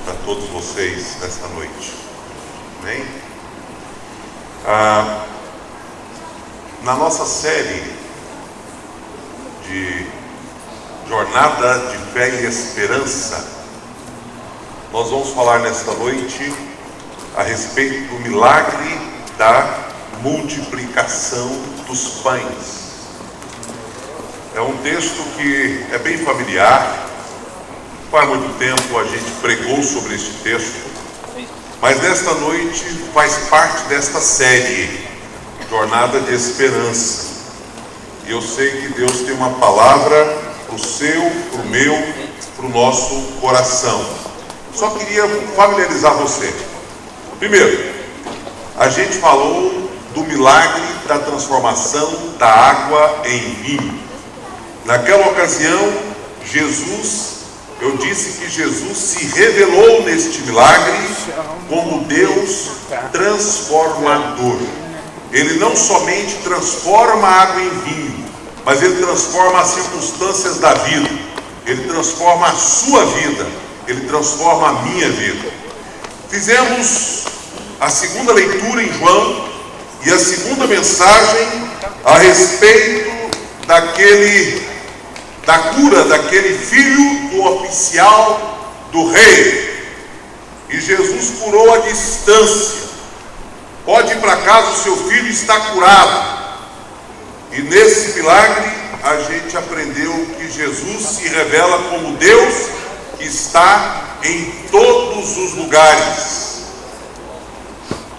para todos vocês nesta noite. Amém? Na nossa série de Jornada de Fé e Esperança, nós vamos falar nesta noite a respeito do milagre da multiplicação dos pães. É um texto que é bem familiar. Faz muito tempo a gente pregou sobre este texto, mas nesta noite faz parte desta série Jornada de Esperança. E eu sei que Deus tem uma palavra para o seu, para o meu, para o nosso coração. Só queria familiarizar você. Primeiro, a gente falou do milagre da transformação da água em vinho. Naquela ocasião, eu disse que Jesus se revelou neste milagre como Deus transformador. Ele não somente transforma a água em vinho, mas Ele transforma as circunstâncias da vida. Ele transforma a sua vida. Ele transforma a minha vida. Fizemos a segunda leitura em João e a segunda mensagem a respeito da cura daquele filho do oficial do rei. E Jesus curou à distância. Pode ir para casa, o seu filho está curado. E nesse milagre a gente aprendeu que Jesus se revela como Deus que está em todos os lugares.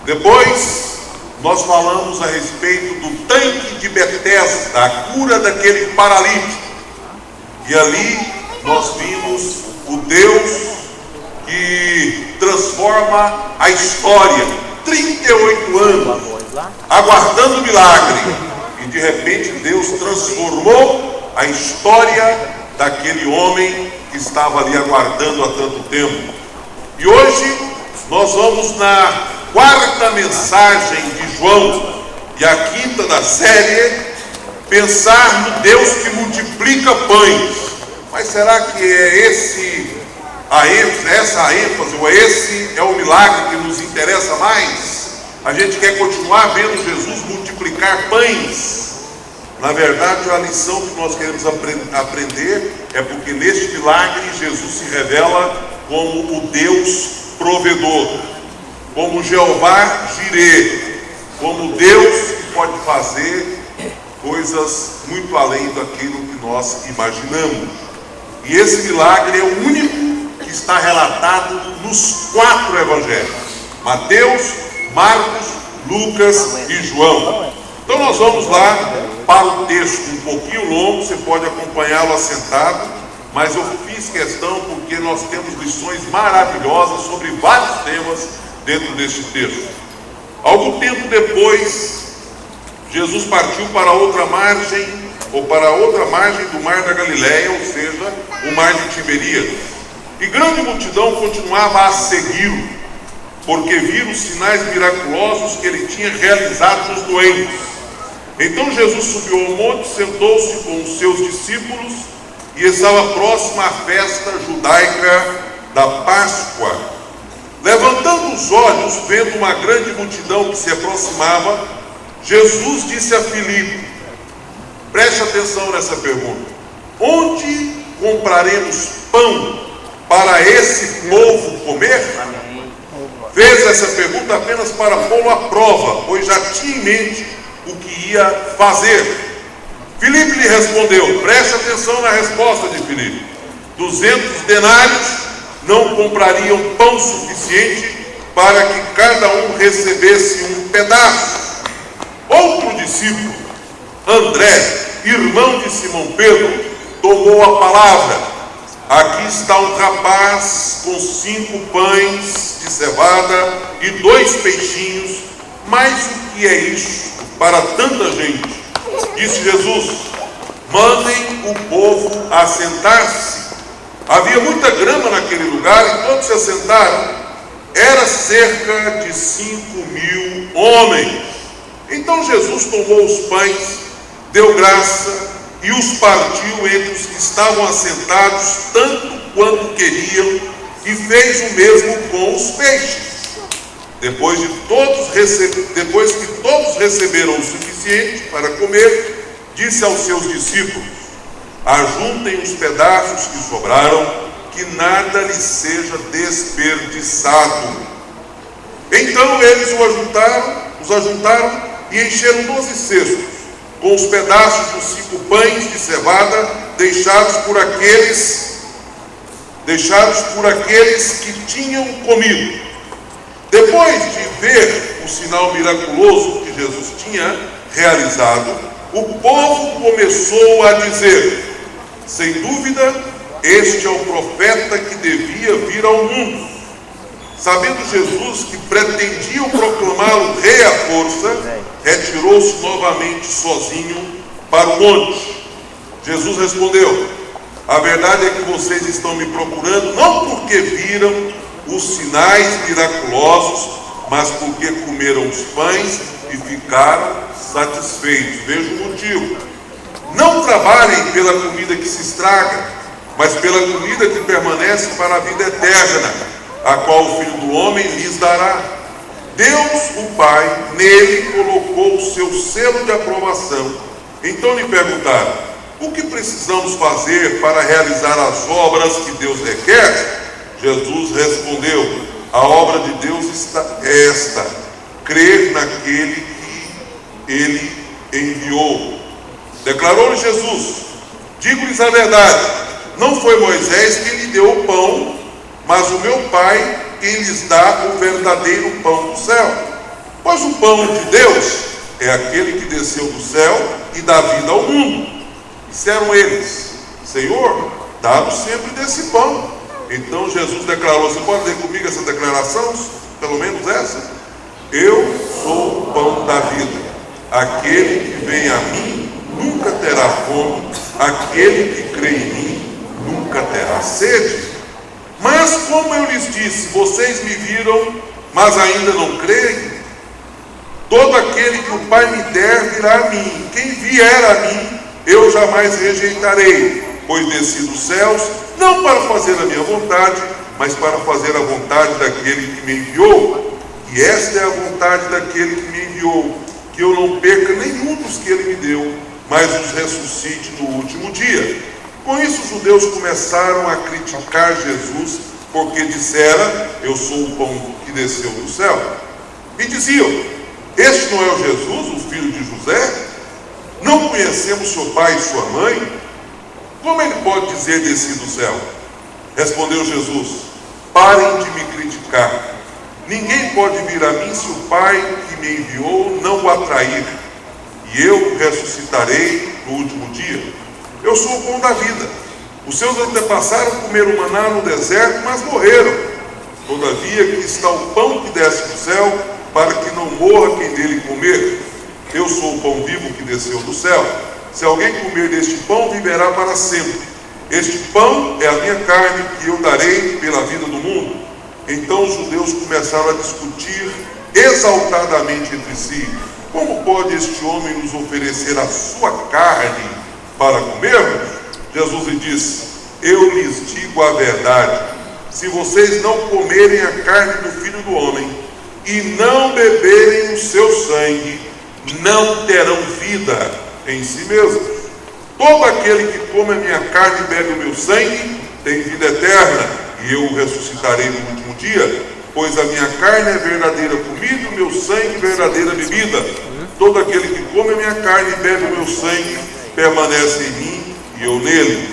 Depois nós falamos a respeito do tanque de Betesda, a cura daquele paralítico. E ali nós vimos o Deus que transforma a história. 38 anos aguardando o milagre, e de repente Deus transformou a história daquele homem que estava ali aguardando há tanto tempo. E hoje nós vamos na quarta mensagem de João e a quinta da série, pensar no Deus que multiplica pães. Mas será que é essa a ênfase, ou esse é o milagre que nos interessa mais? A gente quer continuar vendo Jesus multiplicar pães. Na verdade, a lição que nós queremos aprender é porque neste milagre Jesus se revela como o Deus provedor, como Jeová Jireh, como Deus que pode fazer coisas muito além daquilo que nós imaginamos. E esse milagre é o único que está relatado nos 4 evangelhos: Mateus, Marcos, Lucas e João. Então nós vamos lá para o texto um pouquinho longo, você pode acompanhá-lo assentado, mas eu fiz questão porque nós temos lições maravilhosas sobre vários temas dentro deste texto. Algum tempo depois, Jesus partiu para outra margem do mar da Galileia, ou seja, o mar de Tiberíades. E grande multidão continuava a segui-lo, porque viram os sinais miraculosos que ele tinha realizado nos doentes. Então Jesus subiu ao monte, sentou-se com os seus discípulos, e estava próxima à festa judaica da Páscoa. Levantando os olhos, vendo uma grande multidão que se aproximava, Jesus disse a Filipe, preste atenção nessa pergunta: onde compraremos pão para esse povo comer? Fez essa pergunta apenas para pô-lo à prova, pois já tinha em mente o que ia fazer. Filipe lhe respondeu, preste atenção na resposta de Filipe: 200 denários não comprariam pão suficiente para que cada um recebesse um pedaço. Outro discípulo, André, irmão de Simão Pedro, tomou a palavra: aqui está um rapaz com 5 pães de cevada e 2 peixinhos, mas o que é isso para tanta gente? Disse Jesus, mandem o povo assentar-se. Havia muita grama naquele lugar e todos se assentaram. Era cerca de 5.000 homens. Então Jesus tomou os pães, deu graça e os partiu entre os que estavam assentados, tanto quanto queriam, e fez o mesmo com os peixes. Depois que todos receberam o suficiente para comer, disse aos seus discípulos: ajuntem os pedaços que sobraram, que nada lhes seja desperdiçado. Então eles os ajuntaram e encheram 12 cestos, com os pedaços dos 5 pães de cevada deixados por aqueles que tinham comido. Depois de ver o sinal miraculoso que Jesus tinha realizado, o povo começou a dizer: sem dúvida, este é o profeta que devia vir ao mundo. Sabendo Jesus que pretendiam proclamá-lo rei à força, retirou-se novamente sozinho para o monte. Jesus respondeu: a verdade é que vocês estão me procurando não porque viram os sinais miraculosos, mas porque comeram os pães e ficaram satisfeitos. Veja o motivo. Não trabalhem pela comida que se estraga, mas pela comida que permanece para a vida eterna, a qual o Filho do Homem lhes dará. Deus, o Pai, nele colocou o seu selo de aprovação. Então lhe perguntaram: o que precisamos fazer para realizar as obras que Deus requer? Jesus respondeu: a obra de Deus é esta, crer naquele que Ele enviou. Declarou-lhe Jesus: digo-lhes a verdade, não foi Moisés quem lhe deu o pão, mas o meu Pai quem lhes dá o verdadeiro pão do céu. Pois o pão de Deus é aquele que desceu do céu e dá vida ao mundo. Disseram eles: Senhor, dá-nos sempre desse pão. Então Jesus declarou: você pode ler comigo essa declaração? Pelo menos essa? Eu sou o pão da vida. Aquele que vem a mim nunca terá fome. Aquele que crê em mim nunca terá sede. Mas como eu lhes disse, vocês me viram, mas ainda não creem. Todo aquele que o Pai me der virá a mim. Quem vier a mim, eu jamais rejeitarei, pois desci dos céus, não para fazer a minha vontade, mas para fazer a vontade daquele que me enviou. E esta é a vontade daquele que me enviou, que eu não perca nenhum dos que ele me deu, mas os ressuscite no último dia. Com isso os judeus começaram a criticar Jesus, porque dissera: eu sou o pão que desceu do céu. E diziam: este não é o Jesus, o filho de José? Não conhecemos seu pai e sua mãe? Como ele pode dizer desci do céu? Respondeu Jesus: parem de me criticar. Ninguém pode vir a mim se o Pai que me enviou não o atrair, e eu o ressuscitarei no último dia. Eu sou o pão da vida. Os seus antepassados comeram maná no deserto, mas morreram. Todavia aqui está o pão que desce do céu, para que não morra quem dele comer. Eu sou o pão vivo que desceu do céu. Se alguém comer deste pão, viverá para sempre. Este pão é a minha carne, que eu darei pela vida do mundo. Então os judeus começaram a discutir exaltadamente entre si: como pode este homem nos oferecer a sua carne para comermos? Jesus lhe disse: eu lhes digo a verdade, se vocês não comerem a carne do Filho do Homem e não beberem o seu sangue, não terão vida em si mesmos. Todo aquele que come a minha carne e bebe o meu sangue tem vida eterna, e eu o ressuscitarei no último dia, pois a minha carne é verdadeira comida e o meu sangue verdadeira bebida. Todo aquele que come a minha carne e bebe o meu sangue permanece em mim e eu nele.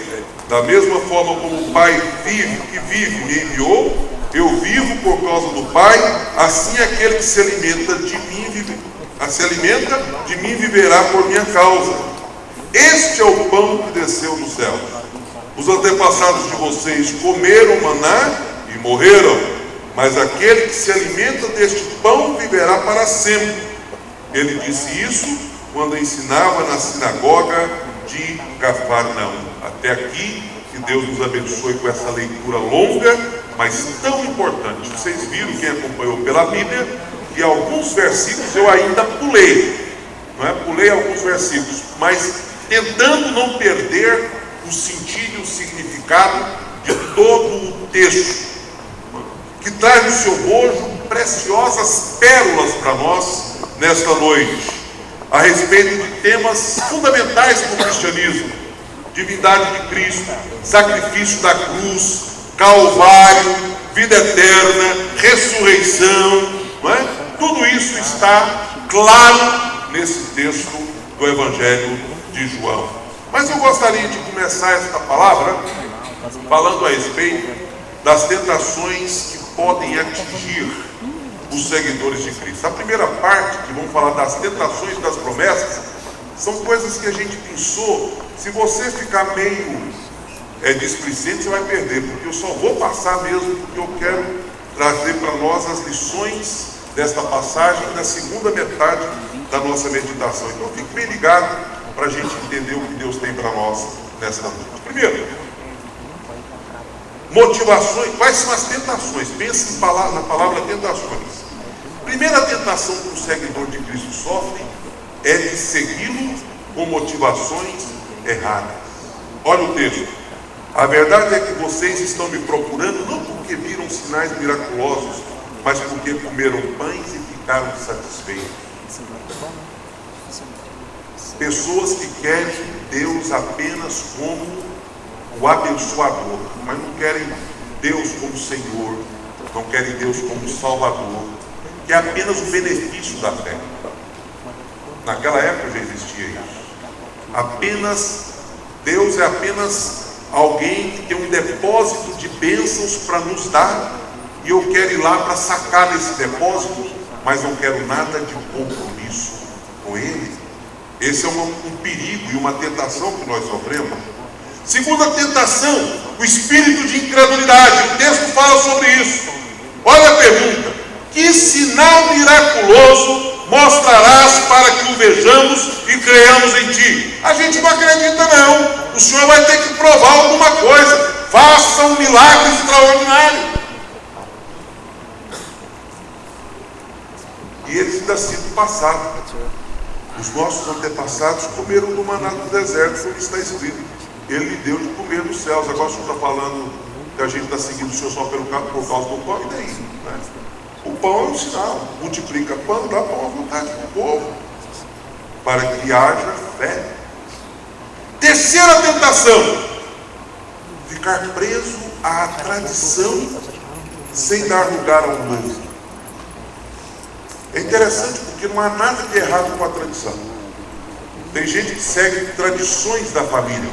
Da mesma forma como o Pai que vive me enviou, eu vivo por causa do Pai, assim aquele que se alimenta de mim viverá por minha causa. Este é o pão que desceu do céu. Os antepassados de vocês comeram maná e morreram, mas aquele que se alimenta deste pão viverá para sempre. Ele disse isso quando ensinava na sinagoga de Cafarnaum. Até aqui, que Deus nos abençoe com essa leitura longa, mas tão importante. Vocês viram, quem acompanhou pela Bíblia, que alguns versículos eu ainda pulei, não é? Pulei alguns versículos, mas tentando não perder o sentido e o significado de todo o texto. que traz no seu bojo preciosas pérolas para nós nesta noite, a respeito de temas fundamentais para o cristianismo: divindade de Cristo, sacrifício da cruz, Calvário, vida eterna, ressurreição, não é? Tudo isso está claro nesse texto do Evangelho de João. Mas eu gostaria de começar esta palavra falando a respeito das tentações que podem atingir os seguidores de Cristo. A primeira parte, que vamos falar das tentações e das promessas, são coisas que a gente pensou. Se você ficar meio displicente, você vai perder, porque eu só vou passar mesmo porque eu quero trazer para nós as lições desta passagem da segunda metade da nossa meditação. Então fique bem ligado para a gente entender o que Deus tem para nós nesta noite. Primeiro, motivações. Quais são as tentações? Pense na palavra tentações. Primeira tentação que o seguidor de Cristo sofre é de segui-lo com motivações erradas. Olha o texto: a verdade é que vocês estão me procurando não porque viram sinais miraculosos, mas porque comeram pães e ficaram satisfeitos. Pessoas que querem Deus apenas como o abençoador, mas não querem Deus como Senhor, não querem Deus como Salvador, que é apenas o benefício da fé. Naquela época já existia isso. Deus é apenas alguém que tem um depósito de bênçãos para nos dar, e eu quero ir lá para sacar desse depósito, mas não quero nada de compromisso com Ele. Esse é um perigo e uma tentação que nós sofremos. Segunda tentação, o espírito de incredulidade. O texto fala sobre isso. Olha a pergunta: que sinal miraculoso mostrarás para que o vejamos e creiamos em ti? A gente não acredita não. O Senhor vai ter que provar alguma coisa. Faça um milagre extraordinário. E eles ainda sido passados. Os nossos antepassados comeram do maná do deserto, como está escrito: Ele lhe deu de comer dos céus. Agora o Senhor está falando que a gente está seguindo o Senhor só por causa do pão, e daí? Né? O pão é um sinal. Multiplica pão, dá pão à vontade para o povo, para que haja fé. Terceira tentação: ficar preso à tradição sem dar lugar ao novo. É interessante porque não há nada de errado com a tradição. Tem gente que segue tradições da família,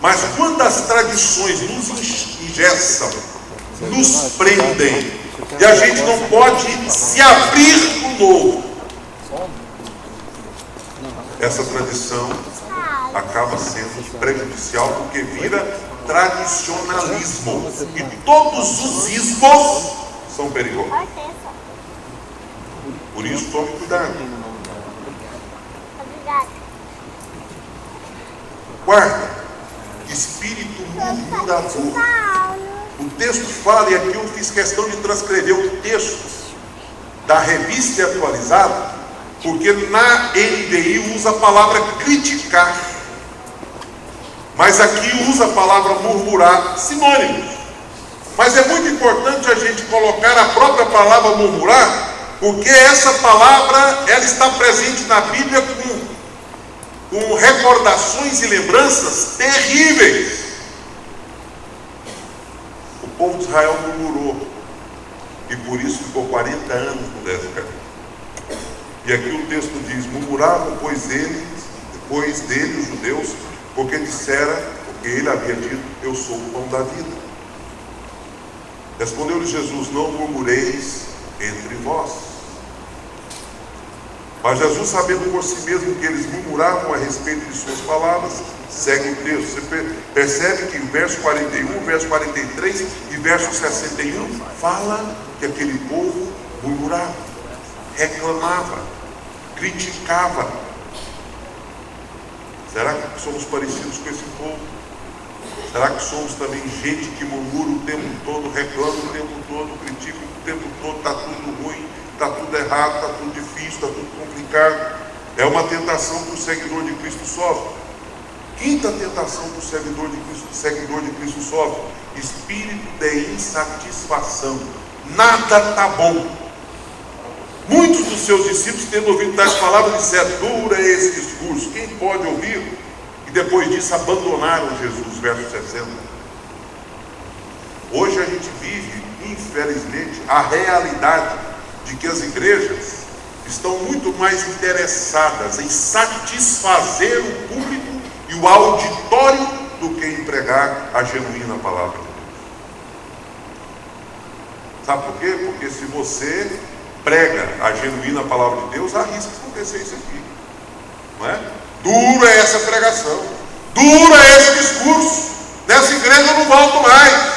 mas quando as tradições nos engessam, nos prendem, e a gente não pode se abrir para o novo, essa tradição acaba sendo prejudicial, porque vira tradicionalismo, e todos os ismos são perigosos. Por isso, tome cuidado. Quarta, espírito murmurador. O texto fala, e aqui eu fiz questão de transcrever o texto da Revista Atualizada, porque na NVI usa a palavra criticar, mas aqui usa a palavra murmurar, sinônimos. Mas é muito importante a gente colocar a própria palavra murmurar, porque essa palavra, ela está presente na Bíblia com recordações e lembranças terríveis. O povo de Israel murmurou, e por isso ficou 40 anos no deserto. E aqui o texto diz: murmuravam depois dele os judeus, porque ele havia dito: eu sou o pão da vida. Respondeu-lhe Jesus: não murmureis entre vós. Mas Jesus, sabendo por si mesmo que eles murmuravam a respeito de suas palavras, segue o texto. Você percebe que o verso 41, verso 43 e verso 61 fala que aquele povo murmurava, reclamava, criticava. Será que somos parecidos com esse povo? Será que somos também gente que murmura o tempo todo, reclama o tempo todo, critica o tempo todo, está tudo ruim, está tudo errado, está tudo difícil, está tudo complicado? É uma tentação que o seguidor de Cristo sofre. Quinta tentação que o seguidor de Cristo sofre: espírito de insatisfação. nada está bom. Muitos dos seus discípulos, tendo ouvido tais palavras, disseram: duro é esse discurso, quem pode ouvir? E depois disso abandonaram Jesus, verso 60. Hoje a gente vive, infelizmente, a realidade de que as igrejas estão muito mais interessadas em satisfazer o público e o auditório do que em pregar a genuína palavra de Deus. Sabe por quê? Porque se você prega a genuína palavra de Deus, arrisca acontecer isso aqui, não é? Dura é essa pregação, dura é esse discurso, nessa igreja eu não volto mais.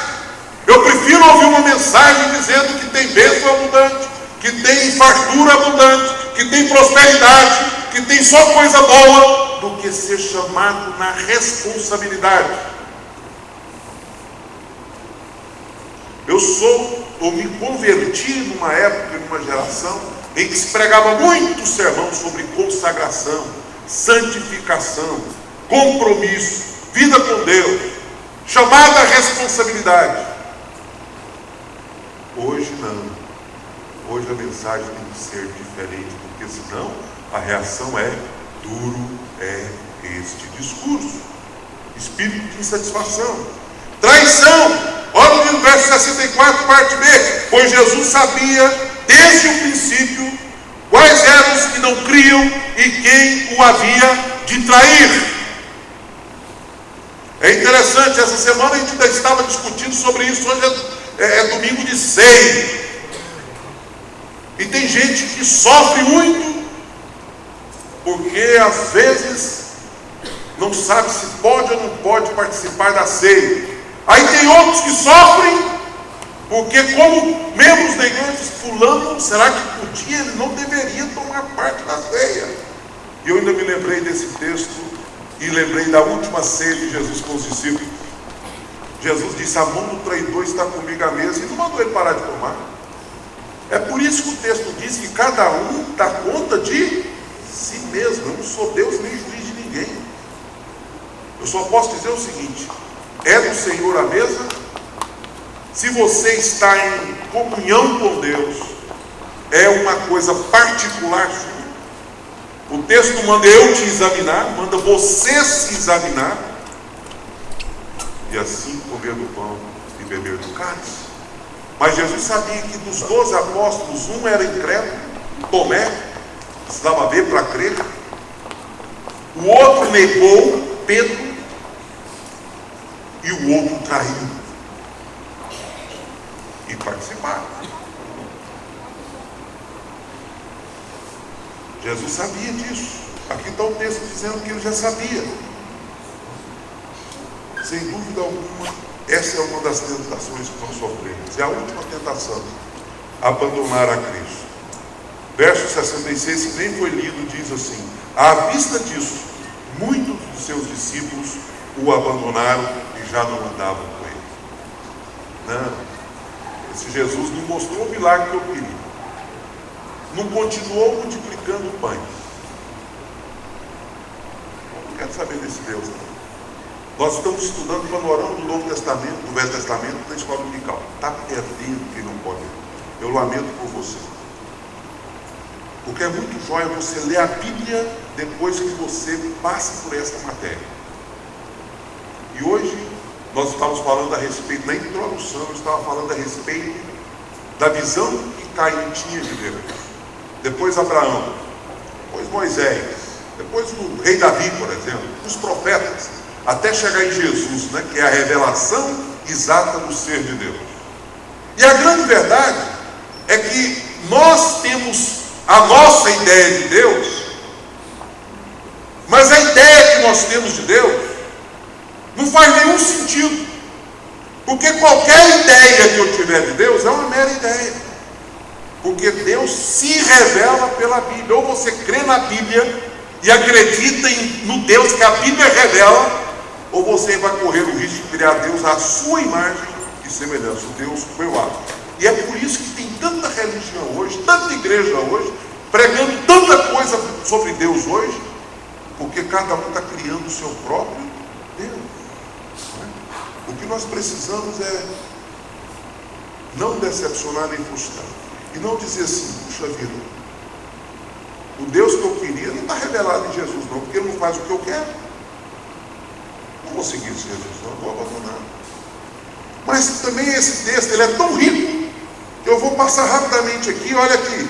Eu prefiro ouvir uma mensagem dizendo que tem bênção abundante, que tem fartura abundante, que tem prosperidade, que tem só coisa boa, do que ser chamado na responsabilidade. Eu me converti numa época, numa geração, em que se pregava muito sermão sobre consagração, santificação, compromisso, vida com Deus, chamada à responsabilidade. Hoje não. Hoje a mensagem tem que ser diferente, porque senão a reação é: duro é este discurso. Espírito de insatisfação. Traição. Olha no verso 64, parte B. Pois Jesus sabia desde o princípio quais eram os que não criam e quem o havia de trair. É interessante, essa semana a gente ainda estava discutindo sobre isso. Hoje é domingo de ceia. E tem gente que sofre muito, porque às vezes não sabe se pode ou não pode participar da ceia. Aí tem outros que sofrem, porque como membros da igreja, fulano, será que podia? Ele não deveria tomar parte da ceia. E eu ainda me lembrei desse texto, e lembrei da última ceia de Jesus com os discípulos. Jesus disse: a mão do traidor está comigo à mesa, e não mandou ele parar de tomar. É por isso que o texto diz que cada um dá conta de si mesmo. Eu não sou Deus nem juiz de ninguém. Eu só posso dizer o seguinte: é do Senhor a mesa. Se você está em comunhão com Deus, é uma coisa particular sua. O texto manda eu te examinar, manda você se examinar, e assim comer do pão e beber do cálice. Mas Jesus sabia que dos 12 apóstolos, um era incrédulo, Tomé, precisava ver para crer. O outro negou, Pedro, e o outro traiu. E participaram. Jesus sabia disso. Aqui está o texto dizendo que ele já sabia. Sem dúvida alguma, essa é uma das tentações que nós sofremos. É a última tentação: abandonar a Cristo. Verso 66, que nem foi lido, diz assim: à vista disso, muitos dos seus discípulos o abandonaram e já não andavam com ele. Não, esse Jesus não mostrou o milagre que eu queria. Não continuou multiplicando pães. Eu não quero saber desse Deus, não. Nós estamos estudando o panorama do Novo Testamento, do Velho Testamento, na escola dominical. Está perdendo quem não pode. Eu lamento por você. Porque é muito jóia você ler a Bíblia depois que você passa por essa matéria. E hoje nós estávamos falando a respeito, na introdução, eu estava falando a respeito da visão que Caim tinha de Deus. Depois Abraão, depois Moisés, depois o rei Davi, por exemplo, os profetas, até chegar em Jesus, né, que é a revelação exata do ser de Deus. E a grande verdade é que nós temos a nossa ideia de Deus, mas a ideia que nós temos de Deus não faz nenhum sentido, porque qualquer ideia que eu tiver de Deus é uma mera ideia, porque Deus se revela pela Bíblia. Ou você crê na Bíblia e acredita no Deus que a Bíblia revela, ou você vai correr o risco de criar Deus à sua imagem e semelhança. O Deus foi o ato. E é por isso que tem tanta religião hoje, tanta igreja hoje, pregando tanta coisa sobre Deus hoje, porque cada um está criando o seu próprio Deus. O que nós precisamos é não decepcionar nem frustrar. E não dizer assim, puxa vida, o Deus que eu queria não está revelado em Jesus não, porque Ele não faz o que eu quero. Não vou seguir esse Jesus, não vou abandonar. Mas também esse texto, ele é tão rico, que eu vou passar rapidamente aqui, olha aqui.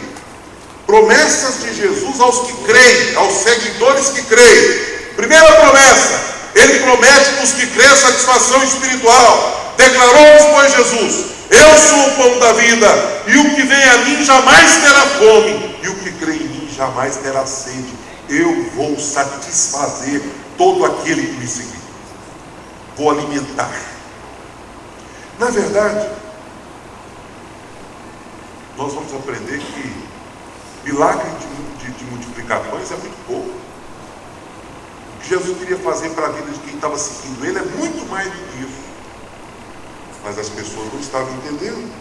Promessas de Jesus aos que creem, aos seguidores que creem. Primeira promessa, Ele promete para os que creem satisfação espiritual. Declarou-nos, pois, Jesus: eu sou o pão da vida, e o que vem a mim jamais terá fome, e o que crê em mim jamais terá sede. Eu vou satisfazer todo aquele que me seguir. Vou alimentar. Na verdade, nós vamos aprender que milagre de multiplicar pães é muito pouco. O que Jesus queria fazer para a vida de quem estava seguindo Ele é muito mais do que isso. Mas as pessoas não estavam entendendo.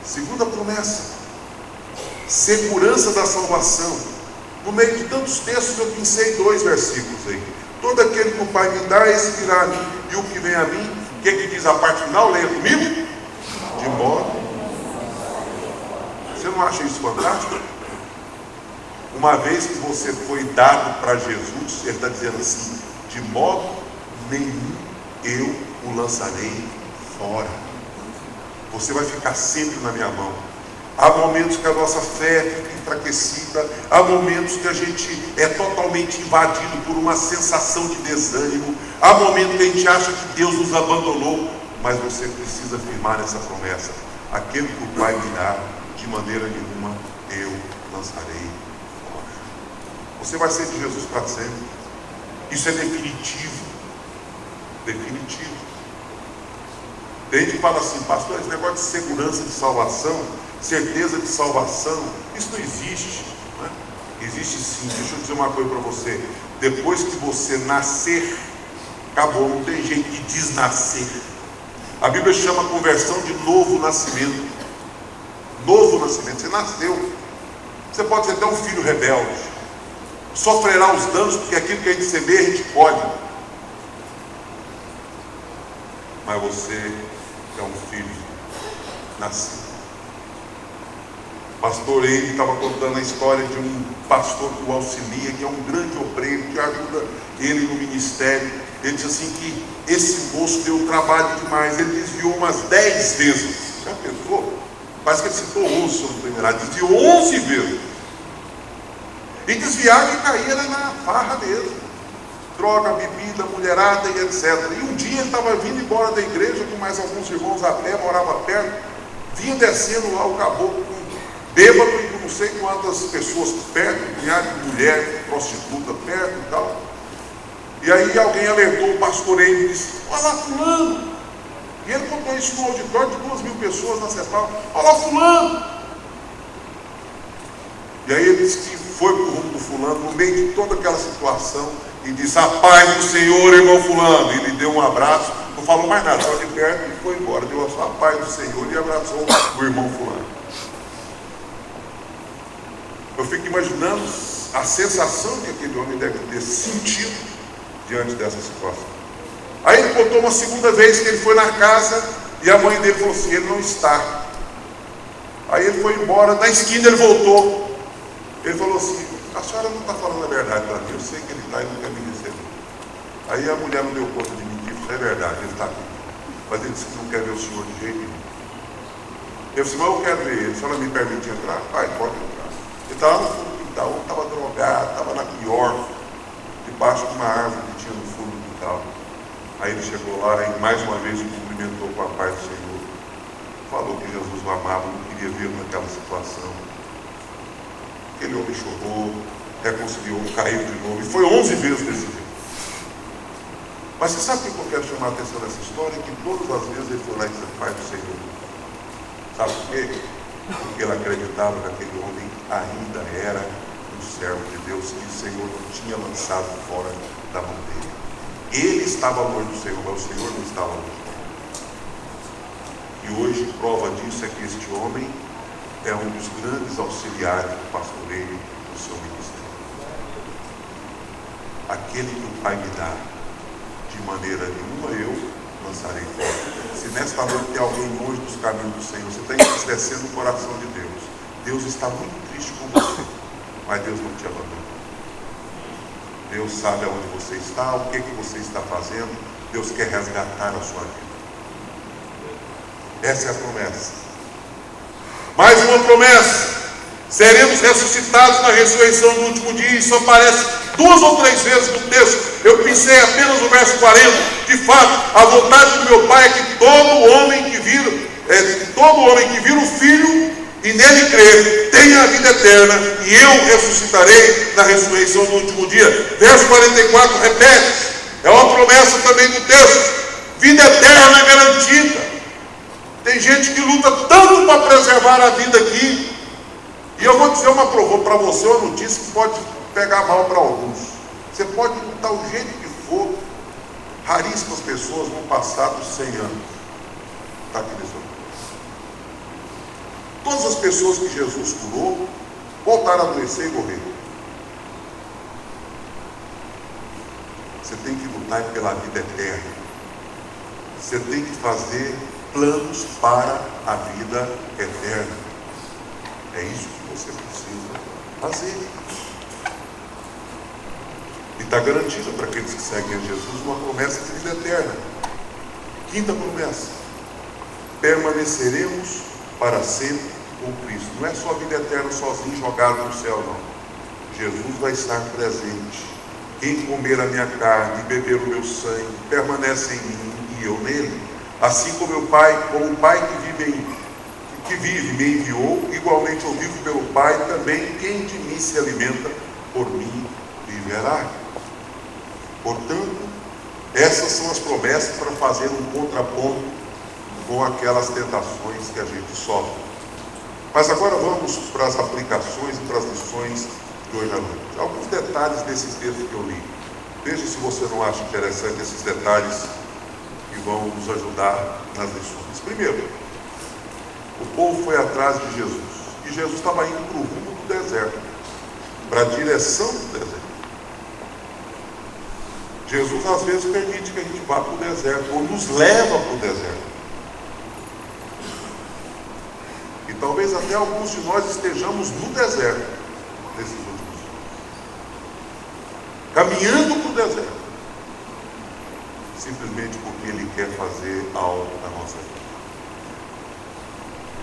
Segunda promessa, segurança da salvação. No meio de tantos textos eu pensei 2 versículos aí. Todo aquele que o Pai me dá, esse virá a mim, e o que vem a mim, o que é que diz a parte final? Leia comigo. De modo. Você não acha isso fantástico? Uma vez que você foi dado para Jesus, Ele está dizendo assim: de modo nenhum eu o lançarei fora. Você vai ficar sempre na minha mão. Há momentos que a nossa fé fica enfraquecida, há momentos que a gente é totalmente invadido por uma sensação de desânimo, há momentos que a gente acha que Deus nos abandonou, mas você precisa firmar essa promessa: aquele que o Pai me dá, de maneira nenhuma eu lançarei fora. Você vai ser de Jesus para sempre. Isso é definitivo. Definitivo. Tem gente que fala assim: pastor, esse negócio de segurança de salvação, certeza de salvação, isso não existe, né? Existe sim. Deixa eu dizer uma coisa para você: depois que você nascer, acabou, não tem jeito de desnascer. A Bíblia chama a conversão de novo nascimento. Novo nascimento. Você nasceu. Você pode ser até um filho rebelde, sofrerá os danos, porque aquilo que a gente semeia, a gente colhe. Mas você é um filho nascido. Pastor ele estava contando a história de um pastor que o auxilia, que é um grande obreiro, que ajuda ele no ministério. Ele disse assim que esse moço deu trabalho demais. Ele desviou umas 10 vezes. Já pensou? Parece que ele citou 11, se eu não estou enganado. Desviou 11 vezes. E desviar que caía era na farra mesmo. Droga, bebida, mulherada e etc. E um dia ele estava vindo embora da igreja com mais alguns irmãos a pé, morava perto. Vinha descendo lá o caboclo, bêbado, e com não sei quantas pessoas perto, um punhado de mulher, prostituta perto e tal. E aí alguém alertou o pastor e disse: olha lá fulano. E ele contou isso no auditório de 2.000 pessoas na Cepal. Olha lá fulano. E aí ele disse que foi para o rumo do fulano, no meio de toda aquela situação, e disse: a paz do Senhor, irmão fulano. E ele deu um abraço, não falou mais nada, só de perto e foi embora. Deu a paz do Senhor e abraçou o irmão fulano. Eu fico imaginando a sensação que aquele homem deve ter sentido diante dessa situação. Aí ele contou uma segunda vez que ele foi na casa e a mãe dele falou assim: ele não está. Aí ele foi embora, na esquina ele voltou. Ele falou assim: a senhora não está falando a verdade para mim, eu sei que ele está e não quer me receber. Aí a mulher não deu conta de mentir, é verdade, ele está aqui. Mas ele disse que não quer ver o senhor de jeito nenhum. Eu disse: mas eu quero ver ele, a senhora me permite entrar? Pai, pode entrar. Ele estava no fundo do quintal, estava drogado, estava na pior, debaixo de uma árvore que tinha no fundo do quintal. Aí ele chegou lá e mais uma vez o cumprimentou com a paz do Senhor. Falou que Jesus o amava, não queria vê-lo naquela situação. Aquele homem chorou, reconciliou, caiu de novo, e foi 11 vezes desse jeito. Mas você sabe o que eu quero chamar a atenção nessa história? Que todas as vezes ele foi lá e disse: Pai do Senhor. Sabe por quê? Porque ele acreditava que aquele homem ainda era um servo de Deus, que o Senhor não tinha lançado fora da mão dele. Ele estava longe do Senhor, mas o Senhor não estava longe dele. E hoje, prova disso é que este homem é um dos grandes auxiliares do pastoreio do seu ministério. Aquele que o Pai me dá, de maneira nenhuma eu lançarei fora. Se nesta noite tem alguém longe dos caminhos do Senhor, você está entristecendo o coração de Deus. Deus está muito triste com você, mas Deus não te abandona. Deus sabe aonde você está, o que você está fazendo. Deus quer resgatar a sua vida. Essa é a promessa. Mais uma promessa: seremos ressuscitados na ressurreição do último dia. Isso aparece 2 ou 3 vezes no texto. Eu pensei apenas no verso 40. De fato, a vontade do meu Pai é que todo homem que vir o Filho e nele crer tenha a vida eterna, e eu ressuscitarei na ressurreição do último dia. Verso 44 repete, é uma promessa também do texto. Vida eterna é garantida. Tem gente que luta tanto para preservar a vida aqui. E eu vou dizer para você uma notícia que pode pegar mal para alguns. Você pode lutar o jeito que for, raríssimas pessoas vão passar dos 100 anos. Está aqui nesse momento. Todas as pessoas que Jesus curou voltaram a adoecer e morrer. Você tem que lutar pela vida eterna. Você tem que fazer planos para a vida eterna. É isso que você precisa fazer. E está garantida para aqueles que seguem a Jesus uma promessa de vida eterna. Quinta promessa: permaneceremos para sempre com Cristo. Não é só a vida eterna sozinho jogado no céu, não. Jesus vai estar presente. Quem comer a minha carne e beber o meu sangue permanece em mim e eu nele. Assim como o Pai que vive me enviou, igualmente eu vivo pelo Pai, também quem de mim se alimenta, por mim viverá. Portanto, essas são as promessas para fazer um contraponto com aquelas tentações que a gente sofre. Mas agora vamos para as aplicações e para as lições de hoje à noite. Alguns detalhes desse texto que eu li. Veja se você não acha interessante esses detalhes que vão nos ajudar nas lições. Primeiro, o povo foi atrás de Jesus. E Jesus estava indo para o rumo do deserto, para a direção do deserto. Jesus às vezes permite que a gente vá para o deserto, ou nos leva para o deserto. E talvez até alguns de nós estejamos no deserto nesses últimos dias, caminhando para o deserto, simplesmente porque Ele quer fazer algo na nossa vida.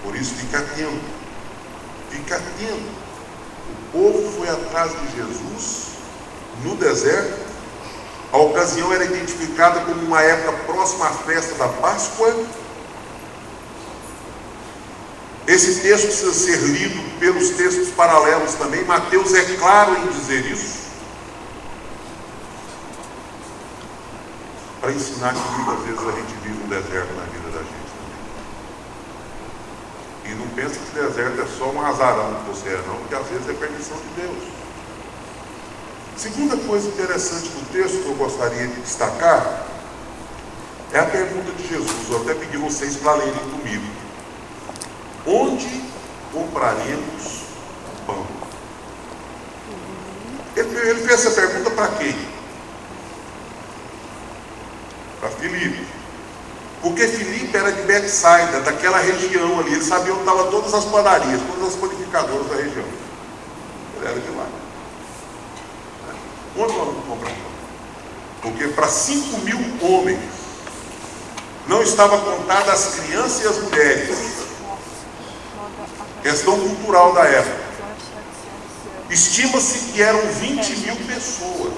Por isso, fica atento. Fica atento. O povo foi atrás de Jesus no deserto. A ocasião era identificada como uma época próxima à festa da Páscoa. Esse texto precisa ser lido pelos textos paralelos também. Mateus é claro em dizer isso, para ensinar que muitas vezes a gente vive um deserto na vida da gente também. E não pensa que deserto é só um azarão que você é, não, porque às vezes é permissão de Deus. Segunda coisa interessante do texto que eu gostaria de destacar é a pergunta de Jesus. Eu até pedi vocês para lerem comigo. Onde compraremos pão? Ele fez essa pergunta para quem? Para Filipe. Porque Filipe era de Betsaida, daquela região ali. Ele sabia onde estavam todas as padarias, todas as panificadoras da região. Ele era de lá. Onde nós vamos comprar pão? Porque para 5.000 homens não estava contada as crianças e as mulheres. Questão cultural da época. Estima-se que eram 20.000 pessoas.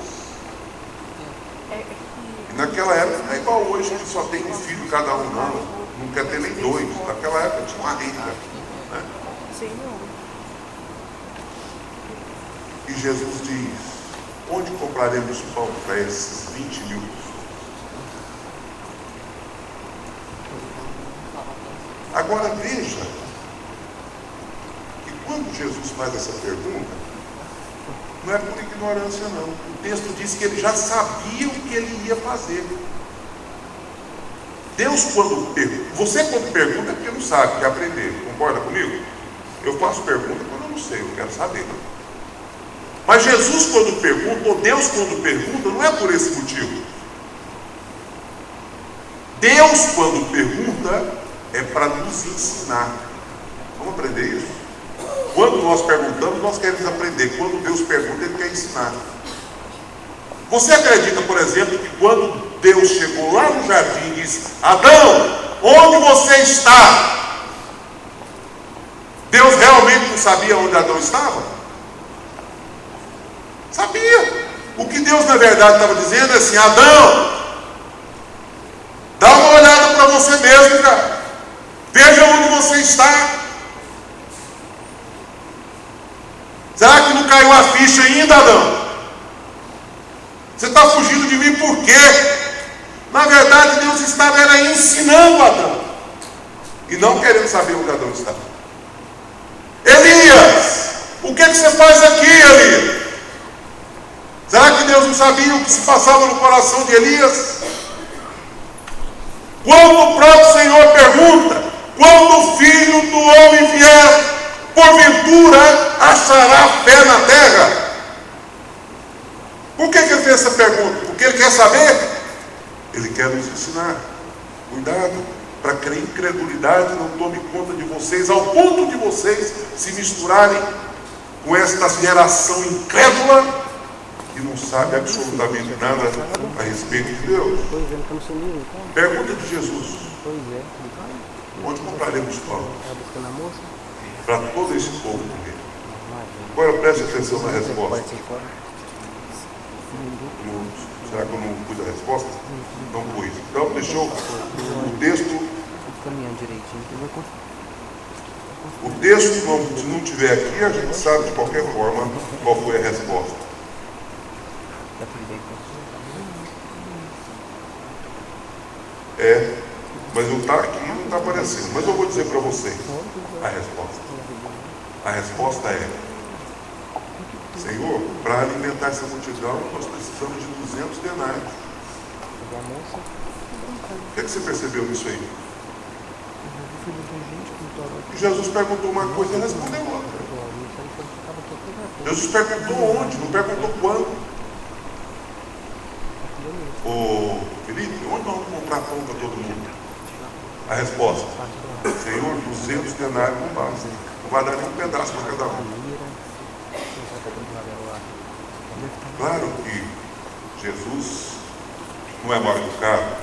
E naquela época não é igual hoje, que só tem um filho cada um, não quer ter nem dois. Naquela época tinha uma renda, né? E Jesus diz: onde compraremos pão para esses 20.000 pessoas? Agora veja que quando Jesus faz essa pergunta, não é por ignorância não. O texto diz que ele já sabia o que ele ia fazer. Deus quando pergunta, você quando pergunta é porque não sabe, quer aprender, concorda comigo? Eu faço pergunta quando eu não sei, eu quero saber. Mas Jesus quando pergunta, ou Deus quando pergunta, não é por esse motivo. Deus, quando pergunta, é para nos ensinar. Vamos aprender isso? Quando nós perguntamos, nós queremos aprender. Quando Deus pergunta, Ele quer ensinar. Você acredita, por exemplo, que quando Deus chegou lá no jardim e disse: Adão, onde você está? Deus realmente não sabia onde Adão estava? Sabia. O que Deus na verdade estava dizendo é assim: Adão, dá uma olhada para você mesmo, cara. Veja onde você está. Será que não caiu a ficha ainda, Adão? Você está fugindo de mim por quê? Na verdade, Deus estava ensinando Adão e não querendo saber onde Adão estava. Elias, o que você faz aqui, Elias? Será que Deus não sabia o que se passava no coração de Elias? Quando o próprio Senhor pergunta: quando o Filho do Homem vier, porventura achará fé na terra? Por que ele fez essa pergunta? Porque ele quer saber? Ele quer nos ensinar. Cuidado, para que a incredulidade não tome conta de vocês, ao ponto de vocês se misturarem com esta geração incrédula que não sabe absolutamente nada a respeito de Deus. Pergunta de Jesus: onde compraremos pão para todo esse povo comer? Agora preste atenção na resposta. Será que eu não pus a resposta? Não pus. Então deixou o texto. O texto, se não tiver aqui, a gente sabe de qualquer forma qual foi a resposta. Mas não está aqui, não está aparecendo. Mas eu vou dizer para vocês a resposta. A resposta é: Senhor, para alimentar essa multidão, nós precisamos de 200 denários. O que você percebeu nisso aí? Jesus perguntou uma coisa e respondeu outra. Jesus perguntou onde, não perguntou quando. Ô Felipe, onde nós vamos comprar pão para todo mundo? A resposta: Senhor, 200 denários não basta. Não vai dar nem um pedaço para cada um. Claro que Jesus não é mal educado.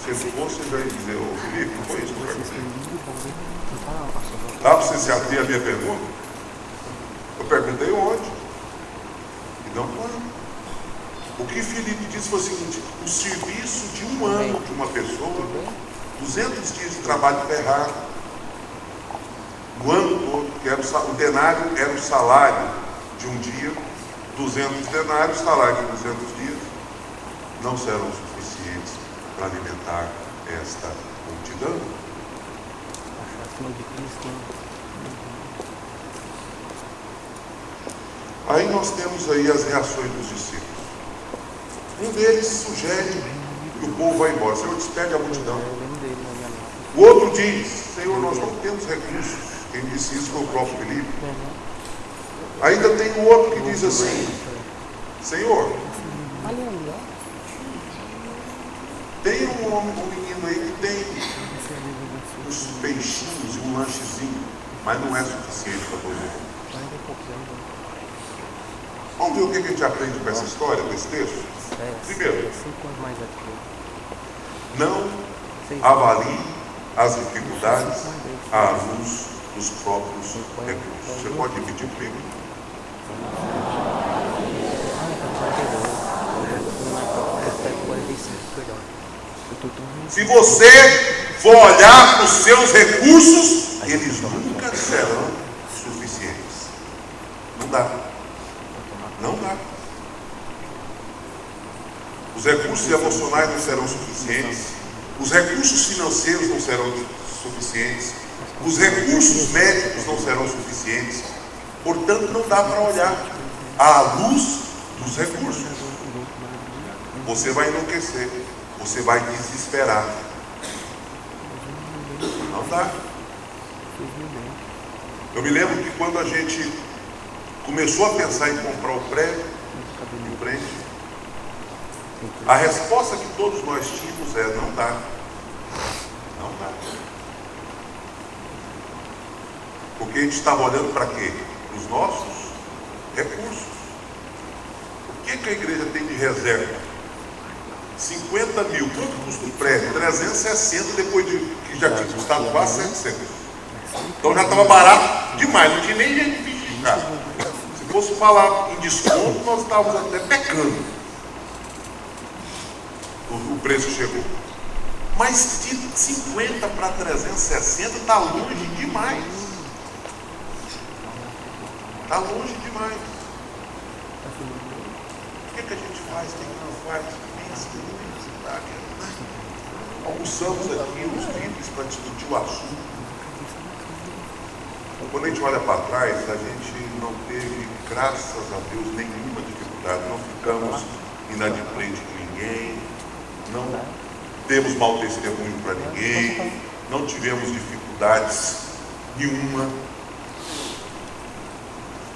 Se ele fosse, ele ia dizer: ô Felipe, não foi isso que eu perguntei. Dá para você se ater a minha pergunta? Eu perguntei onde? E não quando. O que Felipe disse foi o seguinte: o serviço de um ano de uma pessoa, 200 dias de trabalho ferrado, o ano todo, que era o denário era o salário de um dia, 200 denários, salário de 200 dias, não serão suficientes para alimentar esta multidão. Aí nós temos aí as reações dos discípulos. Um deles sugere que o povo vai embora: Senhor, despede a multidão. O outro diz: Senhor, nós não temos recursos. Quem disse isso foi o próprio Felipe. Ainda tem o outro que diz assim: Senhor, tem um menino aí que tem uns peixinhos e um lanchezinho, mas não é suficiente para todo mundo. Vamos ver o que a gente aprende com essa história, com esse texto? Primeiro, não avalie as dificuldades à luz dos próprios recursos. Você pode repetir comigo? Se você for olhar para os seus recursos, eles nunca serão suficientes. Não dá. Não dá. Os recursos emocionais não serão suficientes. Os recursos financeiros não serão suficientes. Os recursos médicos não serão suficientes. Portanto, não dá para olhar à luz dos recursos. Você vai enlouquecer. Você vai desesperar. Não dá. Eu me lembro que quando a gente começou a pensar em comprar o prédio em frente, a resposta que todos nós tínhamos é: não dá. nada. Porque a gente estava olhando para quê? Para os nossos recursos. O que a igreja tem de reserva? 50 mil. Quanto custa o prédio? 360, depois de que já tinha custado quase 700. Então já estava barato demais, não tinha nem gente de ficar. Se fosse falar em desconto, nós estávamos até pecando. O preço chegou. Mas de 50 para 360 está longe demais. Está longe demais. O que a gente faz? O que não faz? Almoçamos aqui os líderes para discutir o assunto. Quando a gente olha para trás, a gente não teve, graças a Deus, nenhuma dificuldade. Não ficamos inadimplentes com ninguém, não temos mau testemunho para ninguém, não tivemos dificuldades nenhuma.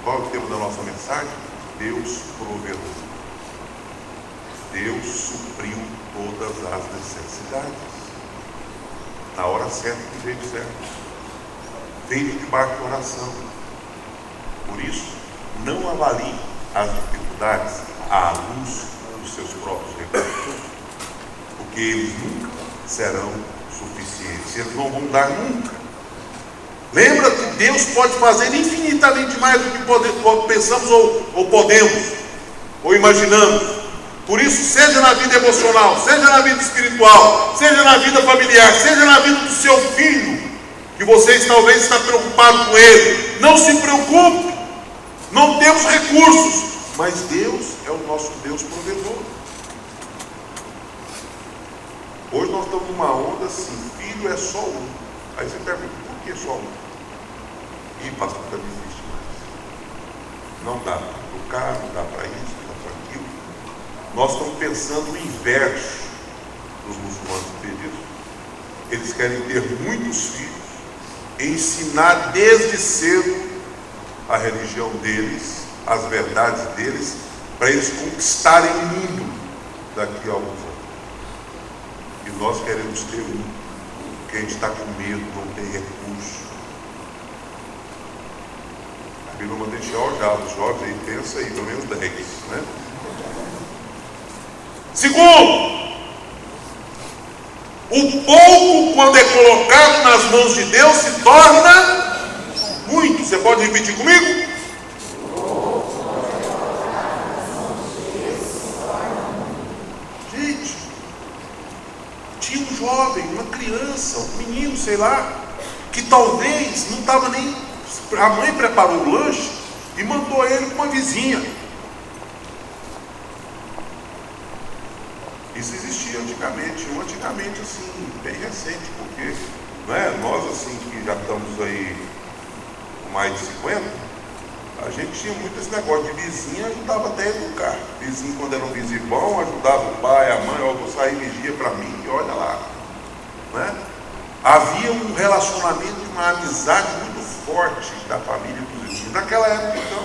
Qual é o tema da nossa mensagem? Deus provedor. Deus supriu todas as necessidades. Na hora certa, do jeito certo. Feito debaixo de oração. Por isso, não avalie as dificuldades à luz dos seus próprios recursos. Porque eles nunca serão suficientes. Eles não vão dar nunca. Lembra que Deus pode fazer infinitamente mais do que pensamos ou podemos, ou imaginamos. Por isso, seja na vida emocional, seja na vida espiritual, seja na vida familiar, seja na vida do seu filho, que vocês talvez estão preocupados com ele, não se preocupe, não temos recursos, mas Deus é o nosso Deus provedor. Hoje nós estamos numa onda assim, filho é só um. Aí você pergunta, por que só um? E pastor, não existe mais. Não dá para educar, não dá para isso, não dá para aquilo. Nós estamos pensando no inverso dos muçulmanos, entendidos? Eles querem ter muitos filhos, ensinar desde cedo a religião deles, as verdades deles, para eles conquistarem o mundo daqui a alguns anos. E nós queremos ter um, porque a gente está com medo, não tem recurso. A Bíblia manda enxergar já os jovens aí, pensa aí, pelo menos 10, né? Segundo, o pouco, quando é colocado nas mãos de Deus, se torna muito. Você pode repetir comigo? Gente, tinha um jovem, uma criança, um menino, sei lá, que talvez não estava nem... A mãe preparou o lanche e mandou ele para uma vizinha. Isso existia antigamente assim, bem recente, porque nós assim que já estamos aí com mais de 50, a gente tinha muito esse negócio de vizinho, ajudava até a educar. Vizinho, quando era um vizinho bom, ajudava o pai, a mãe, vou sair vigia para mim, e olha lá. Havia um relacionamento, uma amizade muito forte da família dos vizinhos. Naquela época, então,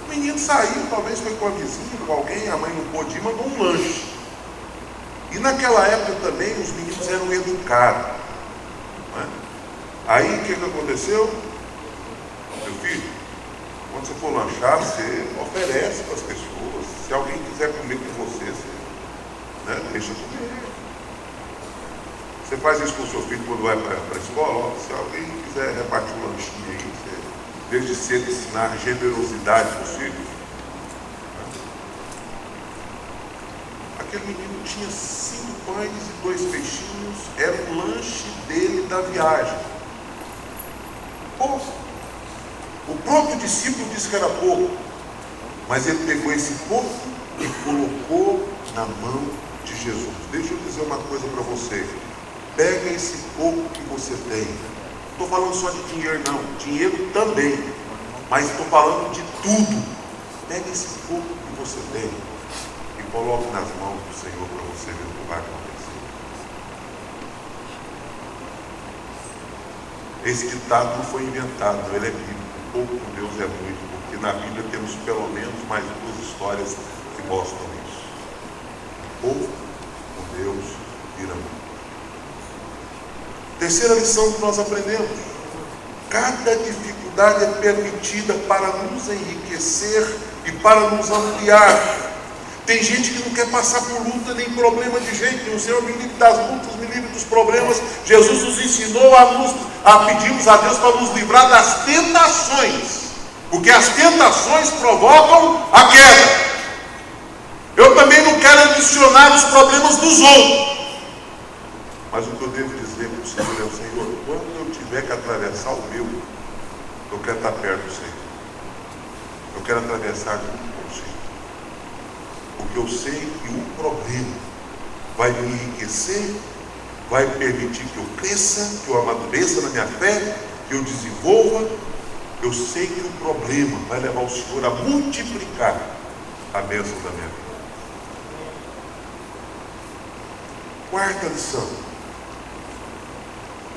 o menino saiu, talvez foi com a vizinha, com alguém, a mãe não pôde ir, mandou um lanche. E naquela época também os meninos eram educados. Aí o que aconteceu? Meu filho, quando você for lanchar, você oferece para as pessoas. Se alguém quiser comer com você, você deixa comer. Você faz isso com o seu filho quando vai para a escola. Se alguém quiser repartir um lanchinho aí, você, desde cedo, ensinar generosidade para os filhos. Aquele menino tinha 5 pães e 2 peixinhos, era o lanche dele da viagem. Pouco. O próprio discípulo disse que era pouco, mas ele pegou esse pouco e colocou na mão de Jesus. Deixa eu dizer uma coisa para você. Pega esse pouco que você tem. Não estou falando só de dinheiro não, dinheiro também, mas estou falando de tudo. Pega esse pouco que você tem e coloque nas mãos do Senhor para você ver o que vai acontecer. Esse ditado não foi inventado, ele é bíblico. Pouco com Deus é muito, porque na Bíblia temos pelo menos mais 2 histórias que mostram isso. Pouco com Deus vira muito. Terceira lição que nós aprendemos: cada dificuldade é permitida para nos enriquecer e para nos ampliar. Tem gente que não quer passar por luta nem problema de jeito nenhum. O Senhor me livre das lutas, me livre dos problemas. Jesus nos ensinou a pedirmos a Deus para nos livrar das tentações, porque as tentações provocam a queda. Eu também não quero adicionar os problemas dos outros, mas o que eu devo dizer para o Senhor é: o Senhor, quando eu tiver que atravessar o meu, eu quero estar perto do Senhor, eu quero atravessar junto com o Senhor, porque eu sei que o problema vai me enriquecer, vai permitir que eu cresça, que eu amadureça na minha fé, que eu desenvolva. Eu sei que o problema vai levar o Senhor a multiplicar a bênção da minha vida. Quarta lição: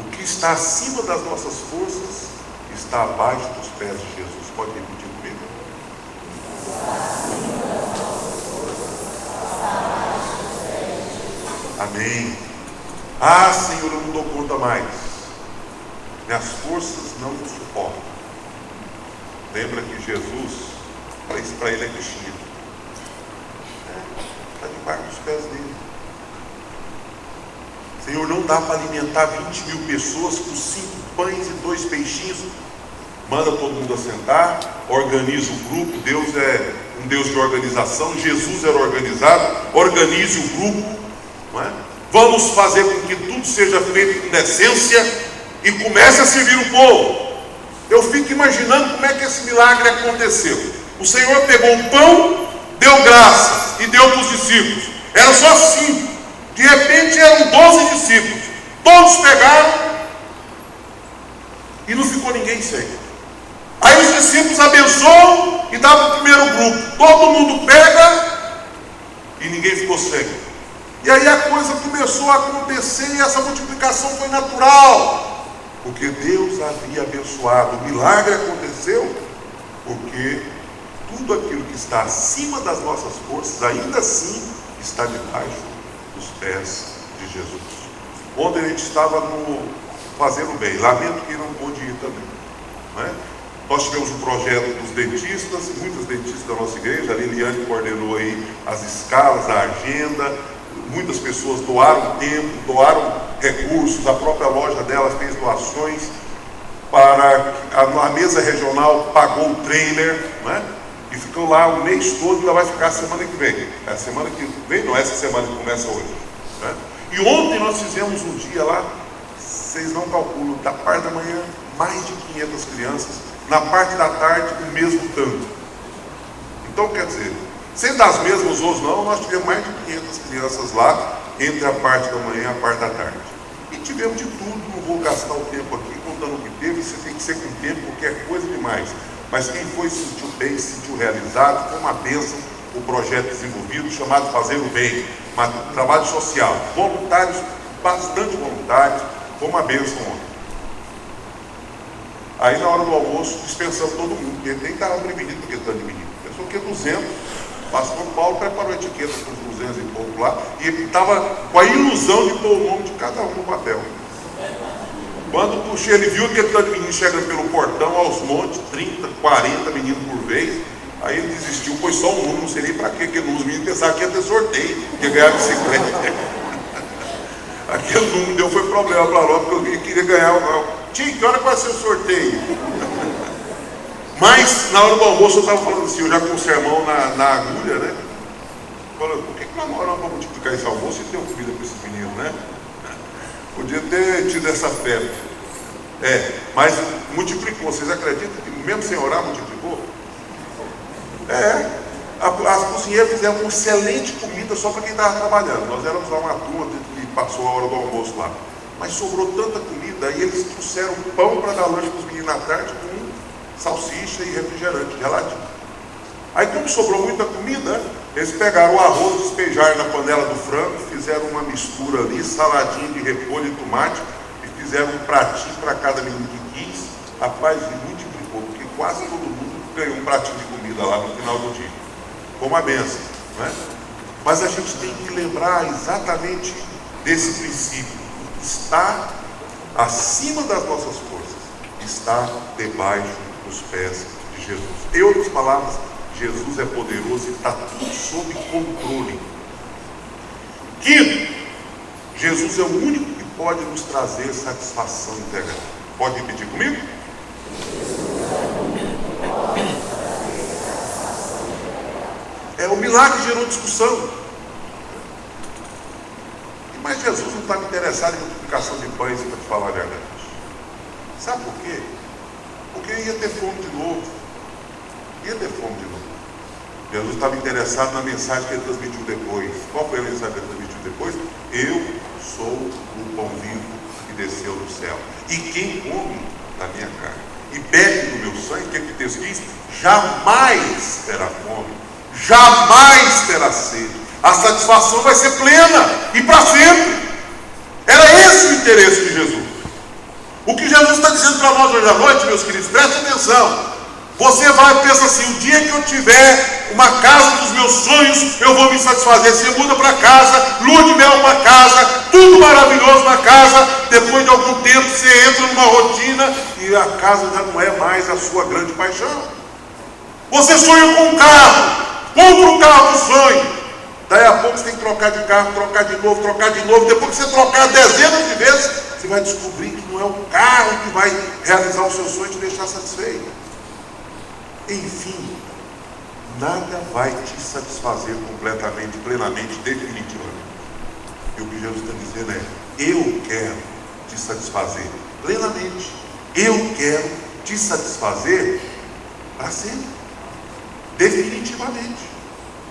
o que está acima das nossas forças está abaixo dos pés de Jesus. Pode repetir comigo? Amém. Ah, Senhor, eu não dou conta mais. Minhas forças não me suportam. Lembra que Jesus, isso para ele é bichinho. Está debaixo dos pés dele. Senhor, não dá para alimentar 20.000 pessoas com 5 pães e 2 peixinhos. Manda todo mundo assentar, organiza o grupo. Deus é um Deus de organização. Jesus era organizado. Organize o grupo, não é? Vamos fazer com que tudo seja feito com decência e comece a servir o povo. Eu fico imaginando como é que esse milagre aconteceu. O Senhor pegou o pão, deu graças e deu para os discípulos. Era só 5. De repente eram 12 discípulos. Todos pegaram e não ficou ninguém sem. Aí os discípulos abençoam e dá para o primeiro grupo. Todo mundo pega e ninguém ficou sem. E aí a coisa começou a acontecer e essa multiplicação foi natural, porque Deus havia abençoado. O milagre aconteceu porque tudo aquilo que está acima das nossas forças ainda assim está debaixo dos pés de Jesus. Ontem a gente estava no Fazendo Bem. Lamento que não pôde ir também, não é? Nós tivemos um projeto dos dentistas, muitos dentistas da nossa igreja. A Liliane coordenou aí as escalas, a agenda. Muitas pessoas doaram tempo, doaram recursos. A própria loja dela fez doações para a mesa regional, pagou o trailer, não é? E ficou lá o mês todo. Ainda vai ficar a semana que vem. A semana que vem não, essa semana que começa hoje, não é? E ontem nós fizemos um dia lá, vocês não calculam, da parte da manhã mais de 500 crianças, na parte da tarde o mesmo tanto. Então quer dizer, sem das mesmas hoje não, nós tivemos mais de 500 crianças lá, entre a parte da manhã e a parte da tarde. E tivemos de tudo. Não vou gastar o tempo aqui contando o que teve. Você tem que ser com tempo, qualquer coisa demais. Mas quem foi se sentiu bem, se sentiu realizado, foi uma bênção. O projeto desenvolvido, chamado Fazendo Bem, um trabalho social, voluntários, bastante voluntários, foi uma bênção ontem. Aí na hora do almoço, dispensando todo mundo, porque ele nem estava prevenido porque tanto de menino. Pensou que 200, o pastor Paulo preparou a etiqueta com os 200 e pouco lá, e ele estava com a ilusão de pôr o nome de cada um no papel. Quando puxei, ele viu que tanto de menino chegando pelo portão aos montes, 30, 40 meninos por vez. Aí ele desistiu, pôs só um número, não sei nem para quê, porque os meninos pensavam que ia ter sorteio, que ia ganhar bicicleta. Aquele número deu, foi problema para nós, porque eu queria ganhar. Tio, que hora vai ser o sorteio? Mas na hora do almoço eu estava falando assim, eu já com o sermão na agulha, né? Falando, por que nós não vamos multiplicar esse almoço e ter comida para esses meninos, né? Podia ter tido essa febre. Mas multiplicou. Vocês acreditam que mesmo sem orar multiplicou? As cozinheiras fizeram uma excelente comida só para quem estava trabalhando. Nós éramos lá uma turma que passou a hora do almoço lá. Mas sobrou tanta comida, aí eles trouxeram pão para dar lanche para os meninos na tarde com salsicha e refrigerante, geladinho. Aí como sobrou muita comida, eles pegaram o arroz, despejaram na panela do frango, fizeram uma mistura ali, saladinha de repolho e tomate, e fizeram um pratinho para cada menino que quis. Rapaz, e multiplicou, porque quase todo mundo ganhou um pratinho de comida lá no final do dia. Foi uma benção, não é? Mas a gente tem que lembrar exatamente desse princípio. Está acima das nossas forças, está debaixo dos pés de Jesus. Em outras palavras, Jesus é poderoso e está tudo sob controle. Quinto, Jesus é o único que pode nos trazer satisfação integral. Pode repetir comigo? O milagre gerou discussão. Mas Jesus não estava interessado em multiplicação de pães, para te falar a verdade. Sabe por quê? Porque ia ter fome de novo. Ia ter fome de novo. Jesus estava interessado na mensagem que ele transmitiu depois. Qual foi a mensagem que ele transmitiu depois? Eu sou o pão vivo que desceu do céu. E quem come da minha carne e bebe do meu sangue, o que o texto diz? Jamais terá fome, jamais terá sede. A satisfação vai ser plena e para sempre. Era esse o interesse de Jesus. O que Jesus está dizendo para nós hoje à noite, meus queridos, prestem atenção. Você vai e pensa assim: o dia que eu tiver uma casa dos meus sonhos, eu vou me satisfazer. Você muda para casa, lua de mel uma casa, tudo maravilhoso na casa. Depois de algum tempo você entra numa rotina e a casa já não é mais a sua grande paixão. Você sonha com um carro, compra um carro do sonho. Daí a pouco você tem que trocar de carro, trocar de novo. Depois que você trocar dezenas de vezes, você vai descobrir que não é o carro que vai realizar o seu sonho e te deixar satisfeito. Enfim, nada vai te satisfazer completamente, plenamente, definitivamente. E o que Jesus está dizendo é: eu quero te satisfazer plenamente. Eu quero te satisfazer para sempre, definitivamente.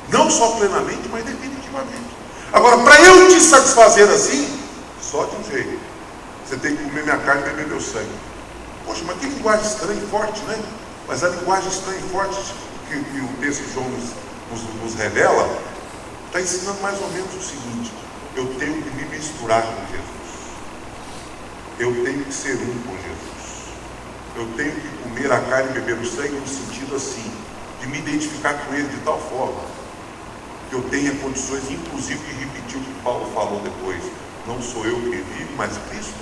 Não só plenamente, mas definitivamente. Agora, para eu te satisfazer assim, só de um jeito: você tem que comer minha carne e beber meu sangue. Poxa, mas que linguagem estranha e forte, né? Mas a linguagem estranha e forte que o texto de João nos revela, está ensinando mais ou menos o seguinte: eu tenho que me misturar com Jesus. Eu tenho que ser um com Jesus. Eu tenho que comer a carne e beber o sangue no sentido assim, de me identificar com ele de tal forma que eu tenha condições, inclusive, de repetir o que Paulo falou depois: não sou eu que vivo, mas Cristo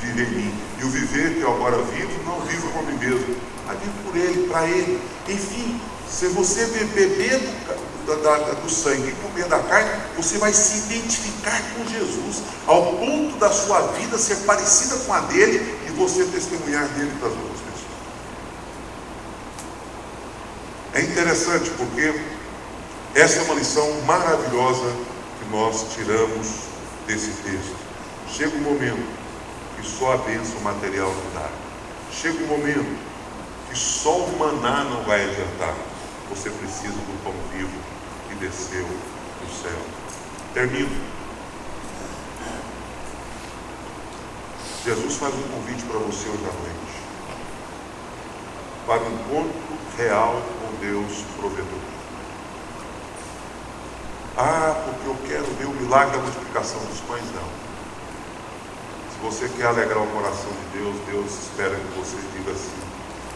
vive em mim. E o viver que eu agora vivo, não vivo por mim mesmo, mas vivo por Ele, para Ele. Enfim, se você beber do sangue e comer da carne, você vai se identificar com Jesus, ao ponto da sua vida ser parecida com a dele e você testemunhar dele para as outras pessoas. É interessante porque essa é uma lição maravilhosa que nós tiramos desse texto. Chega um momento que só a bênção material não dá. Chega um momento que só o maná não vai adiantar. Você precisa do pão vivo que desceu do céu. Termino. Jesus faz um convite para você hoje à noite, para um encontro real com Deus provedor. Porque eu quero ver o milagre da multiplicação dos pães. Não. Se você quer alegrar o coração de Deus, Deus espera que você diga assim: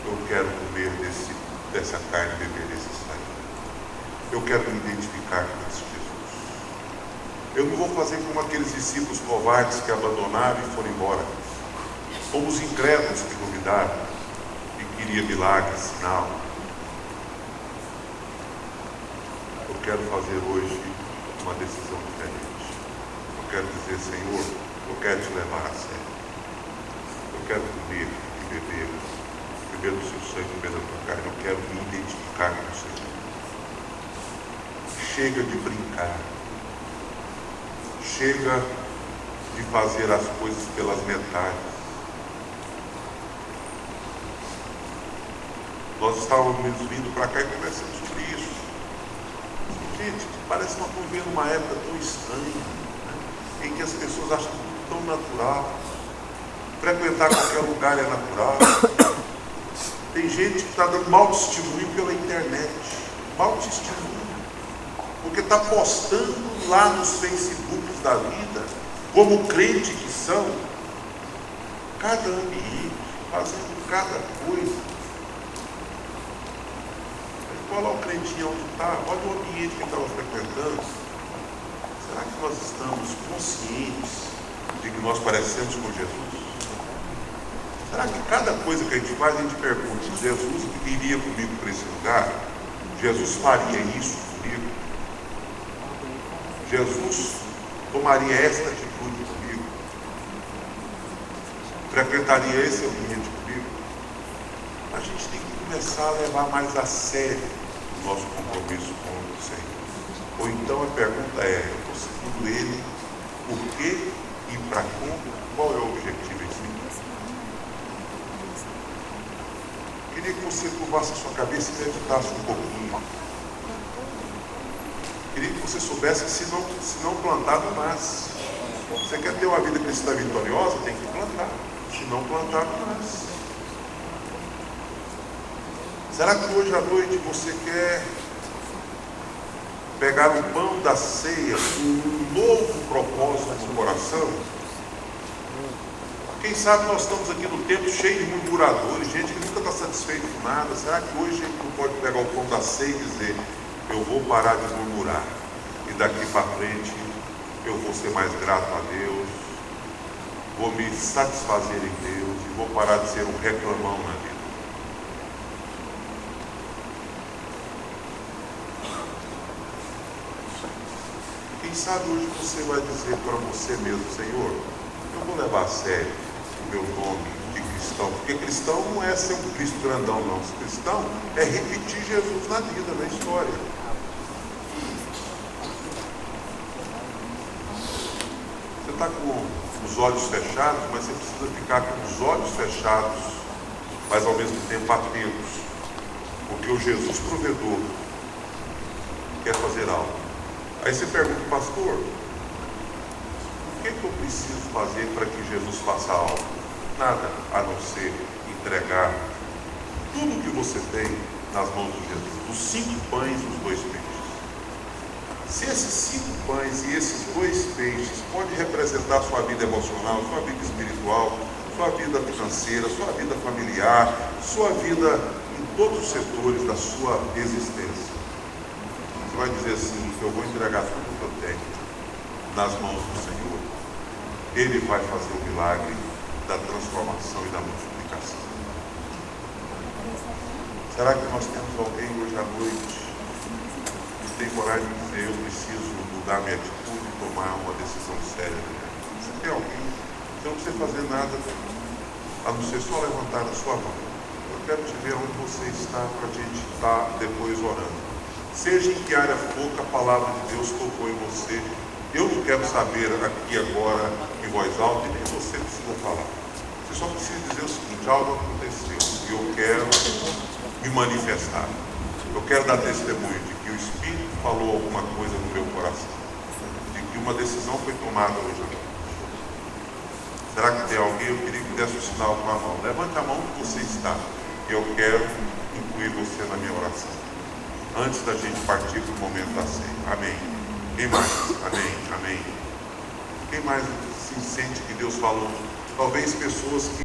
eu quero comer dessa carne, beber desse sangue. Eu quero me identificar com esse Jesus. Eu não vou fazer como aqueles discípulos covardes que abandonaram e foram embora, como os incrédulos que duvidaram e queriam milagre, sinal. Eu quero fazer hoje uma decisão diferente. Eu quero dizer: Senhor, eu quero te levar a sério. Eu quero comer e beber do seu sangue, beber da tua carne. Eu quero me identificar com o Senhor. Chega de brincar. Chega de fazer as coisas pelas metades. Nós estávamos vindo para cá e conversando sobre isso. Gente, parece que nós estamos vivendo uma época tão estranha, né, em que as pessoas acham tudo tão natural. Frequentar qualquer lugar é natural. Tem gente que está dando mau testemunho pela internet. Mau testemunho. Porque está postando lá nos Facebooks da vida, como crente que são, cada ambiente, fazendo cada coisa. Olha lá o crentinho onde está, olha o ambiente que ele estava frequentando. Será que nós estamos conscientes de que nós parecemos com Jesus? Será que cada coisa que a gente faz, a gente pergunta, se Jesus iria comigo para esse lugar? Jesus faria isso comigo? Jesus tomaria esta atitude comigo? Frequentaria esse ambiente comigo? A gente tem que começar a levar mais a sério o nosso compromisso com o Senhor. Ou então a pergunta é: eu estou seguindo Ele, por quê e para como? Qual é o objetivo em si? Queria que você curvasse a sua cabeça e meditasse um pouquinho. Queria que você soubesse que se não plantar, não nasce. Você quer ter uma vida cristã vitoriosa, tem que plantar. Se não plantar, não nasce. Será que hoje à noite você quer pegar o pão da ceia com um novo propósito no coração? Quem sabe nós estamos aqui no tempo cheio de murmuradores, gente que nunca está satisfeito com nada. Será que hoje a gente não pode pegar o pão da ceia e dizer: eu vou parar de murmurar, e daqui para frente eu vou ser mais grato a Deus, vou me satisfazer em Deus e vou parar de ser um reclamão na vida? Quem sabe hoje você vai dizer para você mesmo: Senhor, eu vou levar a sério o meu nome de cristão, porque cristão não é ser um Cristo grandão, não. Cristão é repetir Jesus na vida, na história. Você está com os olhos fechados, mas você precisa ficar com os olhos fechados, mas ao mesmo tempo atentos, porque o Jesus provedor quer fazer algo. Aí você pergunta: pastor, o que eu preciso fazer para que Jesus faça algo? Nada, a não ser entregar tudo que você tem nas mãos de Jesus. Os 5 pães e os 2 peixes. Se esses 5 pães e esses 2 peixes podem representar sua vida emocional, sua vida espiritual, sua vida financeira, sua vida familiar, sua vida em todos os setores da sua existência, você vai dizer assim: eu vou entregar tudo que eu tenho nas mãos do Senhor. Ele vai fazer o milagre da transformação e da multiplicação. Será que nós temos alguém hoje à noite que tem coragem de dizer: eu preciso mudar minha atitude e tomar uma decisão séria? Você tem alguém? Você não precisa fazer nada a não ser só levantar a sua mão. Eu quero te ver onde você está, para a gente estar depois orando. Seja em que área for que a palavra de Deus tocou em você, eu não quero saber aqui agora em voz alta, e nem você precisa falar. Você só precisa dizer o seguinte: algo aconteceu e eu quero me manifestar. Eu quero dar testemunho de que o Espírito falou alguma coisa no meu coração, de que uma decisão foi tomada hoje à noite. Será que tem alguém? Eu queria que desse o sinal com a mão. Levante a mão que você está. Eu quero incluir você na minha oração, antes da gente partir para o momento da ceia. Amém. Quem mais? Amém. Amém. Quem mais se sente que Deus falou? Talvez pessoas que